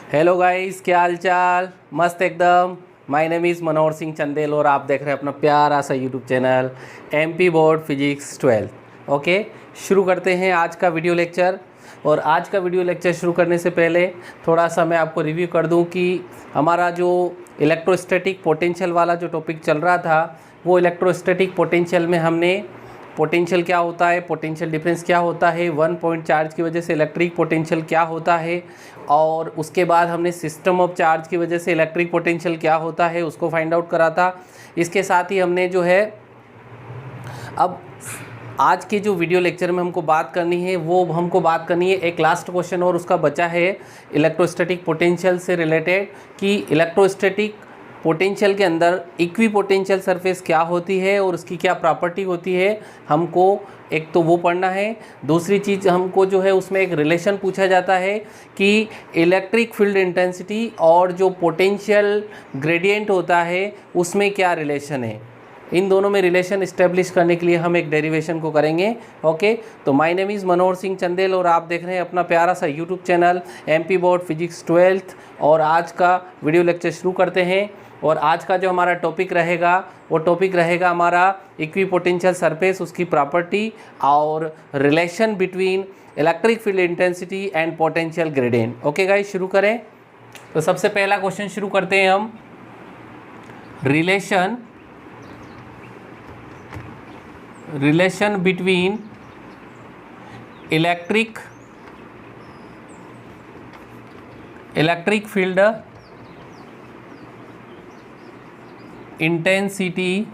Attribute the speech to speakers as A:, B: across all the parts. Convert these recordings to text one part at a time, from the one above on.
A: Hello guys, क्या हाल चाल। मस्त एकदम। My name is Manohar Singh Chandel और आप देख रहे हैं अपना प्यारा सा YouTube channel MP board physics 12। Okay, शुरू करते हैं आज का वीडियो लेक्चर। और आज का वीडियो लेक्चर शुरू करने से पहले थोड़ा सा मैं आपको रिव्यू कर दूं कि हमारा जो इलेक्ट्रोस्टैटिक पोटेंशियल वाला जो टॉपिक चल रहा था, वो इलेक्ट्रोस्टैटिक पोटेंशियल में हमने पोटेंशियल क्या होता है, पोटेंशियल डिफरेंस क्या होता है, वन पॉइंट चार्ज की वजह से इलेक्ट्रिक पोटेंशियल क्या होता है, और उसके बाद हमने सिस्टम ऑफ चार्ज की वजह से इलेक्ट्रिक पोटेंशियल क्या होता है उसको फाइंड आउट करा था। इसके साथ ही हमने जो है अब आज के जो वीडियो लेक्चर में हमको बात करनी है वो हमको बात करनी है एक लास्ट क्वेश्चन और उसका बचा है इलेक्ट्रोस्टैटिक पोटेंशियल से रिलेटेड कि इलेक्ट्रोस्टैटिक पोटेंशियल के अंदर इक्वी पोटेंशियल सरफेस क्या होती है और उसकी क्या प्रॉपर्टी होती है, हमको एक तो वो पढ़ना है। दूसरी चीज़ हमको जो है उसमें एक रिलेशन पूछा जाता है कि इलेक्ट्रिक फील्ड इंटेंसिटी और जो पोटेंशियल ग्रेडियंट होता है उसमें क्या रिलेशन है। इन दोनों में रिलेशन इस्टेब्लिश करने के लिए हम एक डेरिवेशन को करेंगे। ओके, तो my name is Manohar Singh Chandel और आप देख रहे हैं अपना प्यारा सा YouTube channel MP board physics 12। और आज का वीडियो लेक्चर शुरू करते हैं। और आज का जो हमारा टॉपिक रहेगा वो टॉपिक रहेगा हमारा इक्वी पोटेंशियल सरफेस, उसकी प्रॉपर्टी और relation between electric field intensity and potential gradient. Okay guys, शुरू करें। तो सबसे पहला क्वेश्चन शुरू करते हैं हम। Relation between electric field intensity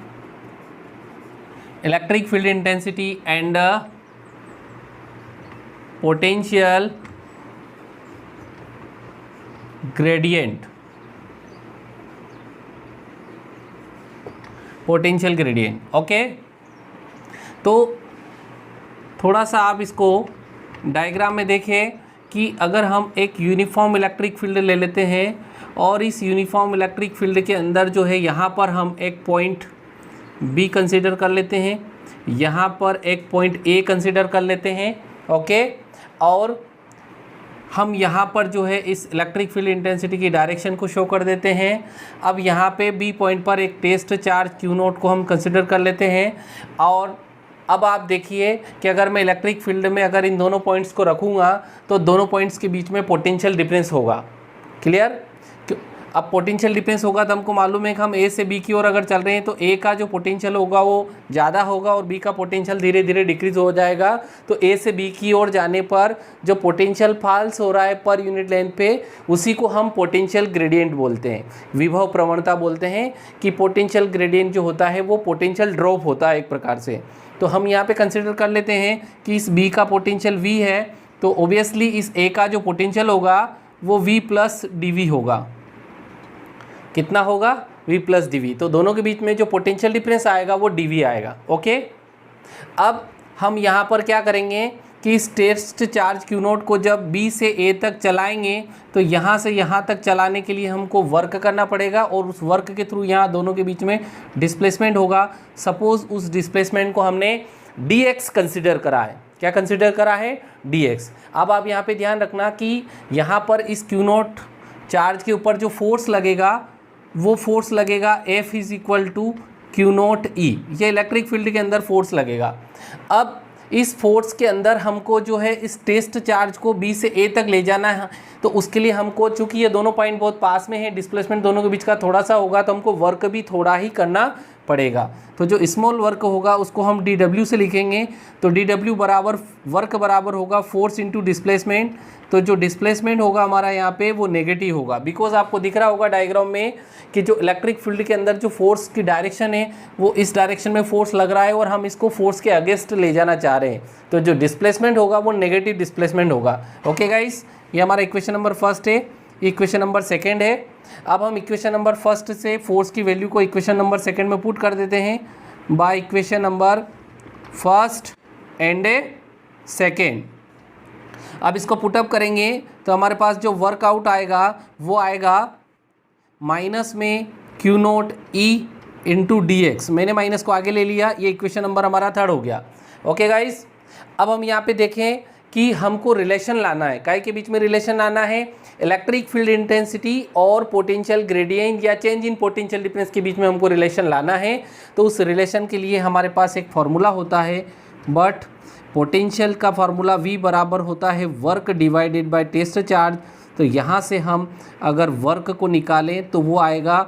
A: and potential gradient। Okay, तो थोड़ा सा आप इसको डायग्राम में देखें कि अगर हम एक यूनिफॉर्म इलेक्ट्रिक फील्ड ले लेते हैं और इस यूनिफॉर्म इलेक्ट्रिक फील्ड के अंदर जो है यहाँ पर हम एक पॉइंट बी कंसीडर कर लेते हैं, यहाँ पर एक पॉइंट ए कंसीडर कर लेते हैं। ओके, और हम यहाँ पर जो है इस इलेक्ट्रिक फील्ड इंटेंसिटी की डायरेक्शन को शो कर देते हैं। अब यहाँ पे बी पॉइंट पर एक टेस्ट चार्ज क्यू नोट को हम कंसीडर कर लेते हैं। और अब आप देखिए कि अगर मैं इलेक्ट्रिक फील्ड में अगर इन दोनों पॉइंट्स को रखूँगा तो दोनों पॉइंट्स के बीच में पोटेंशियल डिफरेंस होगा। क्लियर? अब पोटेंशियल डिफरेंस होगा तो हमको मालूम है कि हम ए से बी की ओर अगर चल रहे हैं तो ए का जो पोटेंशियल होगा वो ज़्यादा होगा और बी का पोटेंशियल धीरे धीरे डिक्रीज हो जाएगा। तो ए से बी की ओर जाने पर जो पोटेंशियल फॉल्स हो रहा है पर यूनिट लेंथ पे, उसी को हम पोटेंशियल ग्रेडियंट बोलते हैं, विभव प्रवणता बोलते हैं कि पोटेंशियल ग्रेडियंट जो होता है वो पोटेंशियल ड्रॉप होता है एक प्रकार से। तो हम यहाँ पे कंसिडर कर लेते हैं कि इस बी का पोटेंशियल वी है, तो ओबियसली इस ए का जो पोटेंशियल होगा वो वी प्लस डी वी होगा। कितना होगा? v plus D V. तो दोनों के बीच में जो पोटेंशियल डिफरेंस आएगा वो डी वी आएगा। ओके, अब हम यहाँ पर क्या करेंगे कि इस टेस्ट चार्ज क्यू नोट को जब b से a तक चलाएंगे तो यहाँ से यहाँ तक चलाने के लिए हमको वर्क करना पड़ेगा और उस वर्क के थ्रू यहाँ दोनों के बीच में डिस्प्लेसमेंट होगा। सपोज उस डिस्प्लेसमेंट को हमने dx कंसिडर करा है। क्या कंसिडर करा है? dx। अब आप यहाँ पे ध्यान रखना कि यहाँ पर इस क्यू नोट चार्ज के ऊपर जो फोर्स लगेगा वो फोर्स लगेगा F is equal to q naught E. ये इलेक्ट्रिक फील्ड के अंदर फोर्स लगेगा। अब इस फोर्स के अंदर हमको जो है इस टेस्ट चार्ज को B से A तक ले जाना है, तो उसके लिए हमको, चूंकि ये दोनों पॉइंट बहुत पास में है, डिस्प्लेसमेंट दोनों के बीच का थोड़ा सा होगा, तो हमको वर्क भी थोड़ा ही करना पड़ेगा। तो जो स्मॉल वर्क होगा उसको हम dw से लिखेंगे। तो dw बराबर वर्क बराबर होगा फोर्स इंटू डिस्प्लेसमेंट। तो जो डिस्प्लेसमेंट होगा हमारा यहाँ पे वो नेगेटिव होगा, बिकॉज आपको दिख रहा होगा डायग्राम में कि जो इलेक्ट्रिक फील्ड के अंदर जो फोर्स की डायरेक्शन है वो इस डायरेक्शन में फोर्स लग रहा है और हम इसको फोर्स के अगेंस्ट ले जाना चाह रहे हैं। तो जो डिस्प्लेसमेंट होगा वो नेगेटिव डिस्प्लेसमेंट होगा। ओके गाइस, ये हमारा इक्वेशन नंबर फर्स्ट है, इक्वेशन नंबर सेकेंड है। अब हम इक्वेशन नंबर फर्स्ट से फोर्स की वैल्यू को इक्वेशन नंबर सेकेंड में पुट कर देते हैं by equation number first and second. अब इसको पुटअप करेंगे तो हमारे पास जो वर्कआउट आएगा वो आएगा माइनस में q naught E into D x. मैंने माइनस को आगे ले लिया, ये इक्वेशन नंबर हमारा थर्ड हो गया। ओके गाइस, अब हम यहाँ पे देखें कि हमको रिलेशन लाना है, काय के बीच में रिलेशन लाना है, इलेक्ट्रिक फील्ड इंटेंसिटी और पोटेंशियल ग्रेडियंट या चेंज इन पोटेंशियल डिफरेंस के बीच में हमको रिलेशन लाना है। तो उस रिलेशन के लिए हमारे पास एक फॉर्मूला होता है, बट पोटेंशियल का फार्मूला V बराबर होता है work divided by test charge. तो यहाँ से हम अगर वर्क को निकालें तो वो आएगा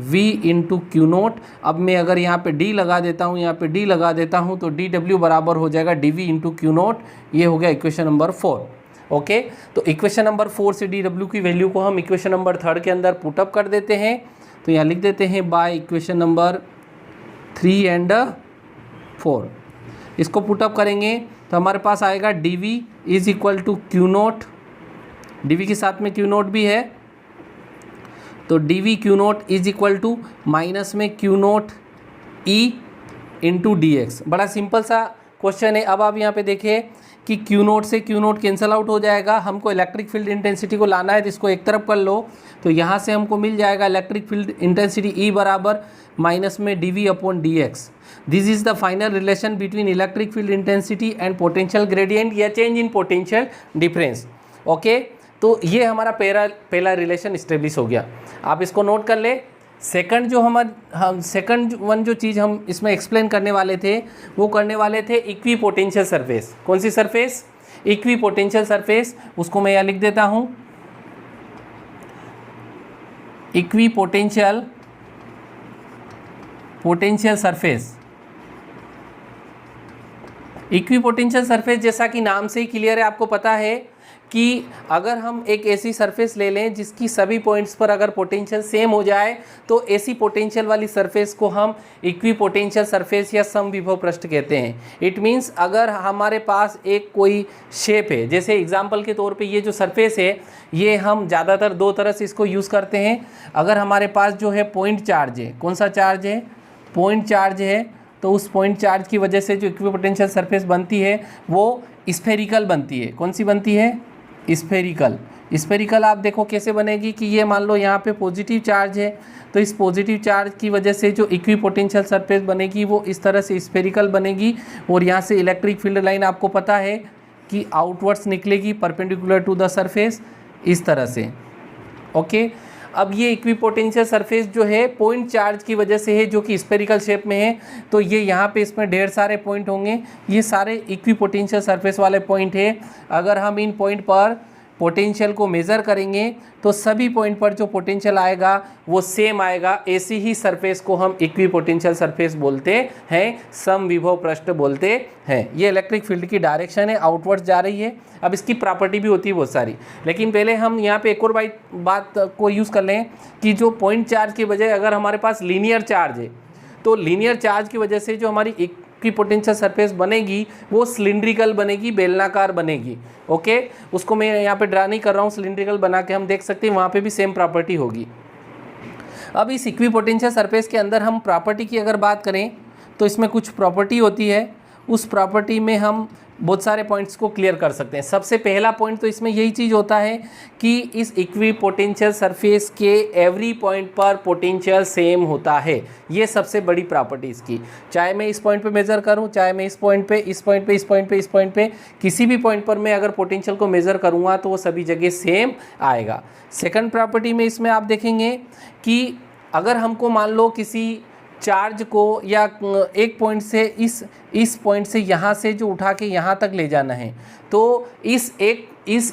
A: V इंटू क्यू नोट। अब मैं अगर यहाँ पे D लगा देता हूँ, यहाँ पे D लगा देता हूँ, तो DW बराबर हो जाएगा DV इंटू क्यू नोट। ये हो गया इक्वेशन नंबर 4। ओके, तो इक्वेशन नंबर 4 से DW की वैल्यू को हम इक्वेशन नंबर 3 के अंदर पुटअप कर देते हैं। तो यहाँ लिख देते हैं बाय इक्वेशन नंबर 3 एंड 4। इसको पुटअप करेंगे तो हमारे पास आएगा DV is equal to q naught, DV के साथ में क्यू नोट भी है, तो DV q naught is equal to minus में q naught E into DX। बड़ा सिंपल सा क्वेश्चन है। अब आप यहाँ पे देखिए कि क्यू नोट से क्यू नोट कैंसिल आउट हो जाएगा, हमको इलेक्ट्रिक फील्ड इंटेंसिटी को लाना है, तो इसको एक तरफ कर लो। तो यहाँ से हमको मिल जाएगा इलेक्ट्रिक फील्ड इंटेंसिटी E बराबर माइनस में DV upon DX। This is the final relation between electric field intensity and potential gradient या change in potential difference. Okay, तो ये हमारा पहला रिलेशन इस्टेब्लिश हो गया। आप इसको नोट कर ले। सेकंड जो हम सेकंड वन जो चीज़ हम इसमें एक्सप्लेन करने वाले थे, वो करने वाले थे इक्वी पोटेंशियल सरफेस। कौन सी सरफेस? Equi potential surface. उसको मैं यहाँ लिख देता हूँ, equi potential surface. Equi potential surface जैसा कि नाम से ही क्लियर है, आपको पता है कि अगर हम एक ऐसी सरफेस ले लें जिसकी सभी पॉइंट्स पर अगर पोटेंशियल सेम हो जाए, तो ऐसी पोटेंशियल वाली सरफेस को हम इक्वी पोटेंशियल सरफेस या समविभव पृष्ठ कहते हैं। इट मीन्स अगर हमारे पास एक कोई शेप है, जैसे एग्जांपल के तौर पे ये जो सरफेस है, ये हम ज़्यादातर दो तरह से इसको यूज़ करते हैं। अगर हमारे पास जो है पॉइंट चार्ज है, कौन सा चार्ज है? पॉइंट चार्ज है, तो उस पॉइंट चार्ज की वजह से जो इक्वी पोटेंशियल सरफेस बनती है वो स्फेरिकल बनती है। कौन सी बनती है? स्फेरिकल। स्फेरिकल आप देखो कैसे बनेगी कि ये मान लो यहाँ पे पॉजिटिव चार्ज है, तो इस पॉजिटिव चार्ज की वजह से जो इक्वी पोटेंशियल सरफेस बनेगी वो इस तरह से स्फेरिकल बनेगी। और यहाँ से इलेक्ट्रिक फील्ड लाइन आपको पता है कि आउटवर्ड्स निकलेगी परपेंडिकुलर टू द सरफेस, इस तरह से। ओके, अब ये इक्वी पोटेंशियल सरफेस जो है पॉइंट चार्ज की वजह से है, जो कि स्फेरिकल शेप में है। तो ये यहाँ पे इसमें ढेर सारे पॉइंट होंगे, ये सारे इक्वी पोटेंशियल सरफेस वाले पॉइंट है। अगर हम इन पॉइंट पर पोटेंशियल को मेज़र करेंगे तो सभी पॉइंट पर जो पोटेंशियल आएगा वो सेम आएगा। ऐसी ही सरफेस को हम इक्वी पोटेंशियल सरफेस बोलते हैं, समविभव पृष्ठ बोलते हैं। ये इलेक्ट्रिक फील्ड की डायरेक्शन है, आउटवर्ड्स जा रही है। अब इसकी प्रॉपर्टी भी होती है बहुत सारी, लेकिन पहले हम यहाँ पे एक और बात को यूज़ कर लें कि जो पॉइंट चार्ज की बजाय अगर हमारे पास लीनियर चार्ज है, तो लीनियर चार्ज की वजह से जो हमारी की पोटेंशियल सरफेस बनेगी वो सिलिंड्रिकल बनेगी, बेलनाकार बनेगी। ओके, उसको मैं यहाँ पे ड्रा नहीं कर रहा हूँ, सिलिंड्रिकल बना के हम देख सकते हैं, वहाँ पे भी सेम प्रॉपर्टी होगी। अब इस इक्वी पोटेंशियल सरफेस के अंदर हम प्रॉपर्टी की अगर बात करें तो इसमें कुछ प्रॉपर्टी होती है, उस प्रॉपर्टी में हम बहुत सारे पॉइंट्स को क्लियर कर सकते हैं। सबसे पहला पॉइंट तो इसमें यही चीज़ होता है कि इस इक्वी पोटेंशियल सरफेस के एवरी पॉइंट पर पोटेंशियल सेम होता है। ये सबसे बड़ी प्रॉपर्टी इसकी। चाहे मैं इस पॉइंट पे मेज़र करूं, चाहे मैं इस पॉइंट पे, इस पॉइंट पे, इस पॉइंट पे, इस पॉइंट पे, किसी भी पॉइंट पर मैं अगर पोटेंशियल को मेज़र करूँगा तो वो सभी जगह सेम आएगा। सेकंड प्रॉपर्टी में इसमें आप देखेंगे कि अगर हमको मान लो किसी चार्ज को या एक पॉइंट से इस पॉइंट से यहाँ से जो उठा के यहाँ तक ले जाना है, तो इस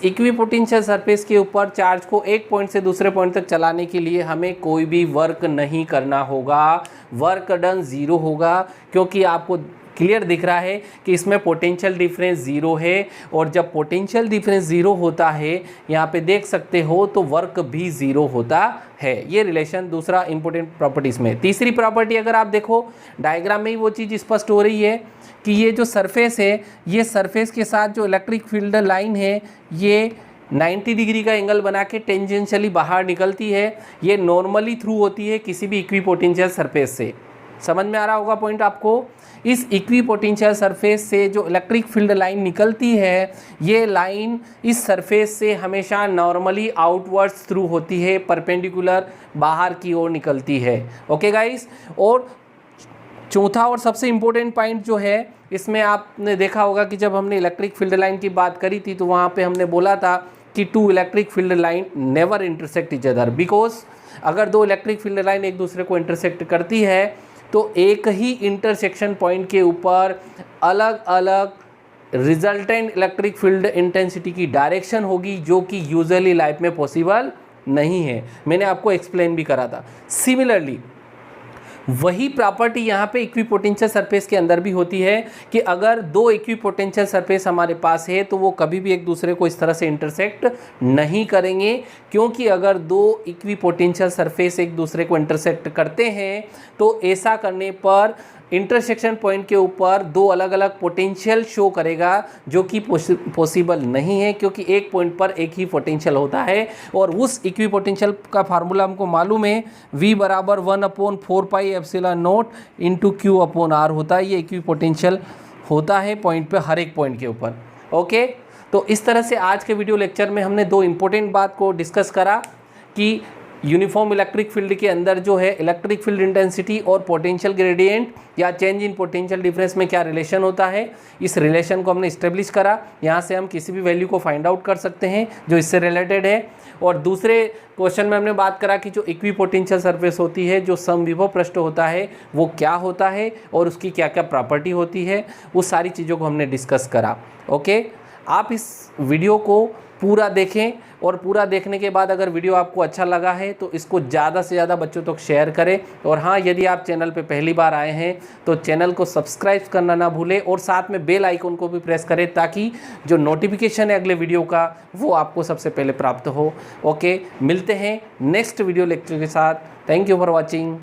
A: इक्वी पोटेंशियल सरफेस के ऊपर चार्ज को एक पॉइंट से दूसरे पॉइंट तक चलाने के लिए हमें कोई भी वर्क नहीं करना होगा। वर्क डन ज़ीरो होगा, क्योंकि आपको क्लियर दिख रहा है कि इसमें पोटेंशियल डिफरेंस ज़ीरो है। और जब पोटेंशियल डिफरेंस ज़ीरो होता है, यहाँ पे देख सकते हो, तो वर्क भी ज़ीरो होता है। ये रिलेशन दूसरा इंपॉर्टेंट प्रॉपर्टीज़ में। तीसरी प्रॉपर्टी अगर आप देखो डायग्राम में ही वो चीज़ स्पष्ट हो रही है कि ये जो सरफेस है, ये सरफेस के साथ जो इलेक्ट्रिक फील्ड लाइन है, ये 90 डिग्री का एंगल बना के टेंजेंशियली बाहर निकलती है। ये नॉर्मली थ्रू होती है किसी भी इक्वी पोटेंशियल सरफेस से। समझ में आ रहा होगा पॉइंट आपको? इस इक्वी पोटेंशियल सरफेस से जो इलेक्ट्रिक फील्ड लाइन निकलती है, ये लाइन इस सरफेस से हमेशा नॉर्मली आउटवर्ड्स थ्रू होती है, परपेंडिकुलर बाहर की ओर निकलती है। ओके गाइस, और चौथा और सबसे इम्पोर्टेंट पॉइंट जो है, इसमें आपने देखा होगा कि जब हमने इलेक्ट्रिक फील्ड लाइन की बात करी थी तो वहाँ पे हमने बोला था कि two electric field line never intersect each other, because अगर दो इलेक्ट्रिक फील्ड लाइन एक दूसरे को इंटरसेक्ट करती है तो एक ही इंटरसेक्शन पॉइंट के ऊपर अलग अलग रिजल्टेंट इलेक्ट्रिक फील्ड इंटेंसिटी की डायरेक्शन होगी, जो कि यूजुअली लाइफ में पॉसिबल नहीं है। मैंने आपको एक्सप्लेन भी करा था। सिमिलरली वही प्रॉपर्टी यहाँ पे इक्विपोटेंशियल सरफेस के अंदर भी होती है कि अगर दो इक्विपोटेंशियल सरफेस हमारे पास है तो वो कभी भी एक दूसरे को इस तरह से इंटरसेक्ट नहीं करेंगे, क्योंकि अगर दो इक्विपोटेंशियल सरफेस एक दूसरे को इंटरसेक्ट करते हैं तो ऐसा करने पर इंटरसेक्शन पॉइंट के ऊपर दो अलग अलग पोटेंशियल शो करेगा, जो कि पॉसिबल नहीं है, क्योंकि एक पॉइंट पर एक ही पोटेंशियल होता है। और उस इक्विपोटेंशियल का फार्मूला हमको मालूम है, V बराबर 1/4πε0 इंटू Q/R होता है। ये इक्विपोटेंशियल होता है पॉइंट पे, हर एक पॉइंट के ऊपर। ओके, तो इस तरह से आज के वीडियो लेक्चर में हमने दो इम्पोर्टेंट बात को डिस्कस करा कि यूनिफॉर्म इलेक्ट्रिक फील्ड के अंदर जो है इलेक्ट्रिक फील्ड इंटेंसिटी और पोटेंशियल ग्रेडियंट या चेंज इन पोटेंशियल डिफरेंस में क्या रिलेशन होता है, इस रिलेशन को हमने इस्टेब्लिश करा। यहाँ से हम किसी भी वैल्यू को फाइंड आउट कर सकते हैं जो इससे रिलेटेड है। और दूसरे क्वेश्चन में हमने बात करा कि जो इक्वी पोटेंशियल सरफेस होती है, जो समविभव पृष्ठ होता है, वो क्या होता है और उसकी क्या क्या प्रॉपर्टी होती है, उस सारी चीज़ों को हमने डिस्कस करा। ओके, आप इस वीडियो को पूरा देखें और पूरा देखने के बाद अगर वीडियो आपको अच्छा लगा है तो इसको ज़्यादा से ज़्यादा बच्चों तक शेयर करें। और हाँ, यदि आप चैनल पे पहली बार आए हैं तो चैनल को सब्सक्राइब करना ना भूलें और साथ में बेल आइकन को भी प्रेस करें, ताकि जो नोटिफिकेशन है अगले वीडियो का वो आपको सबसे पहले प्राप्त हो। ओके, मिलते हैं नेक्स्ट वीडियो लेक्चर के साथ। Thank you for watching.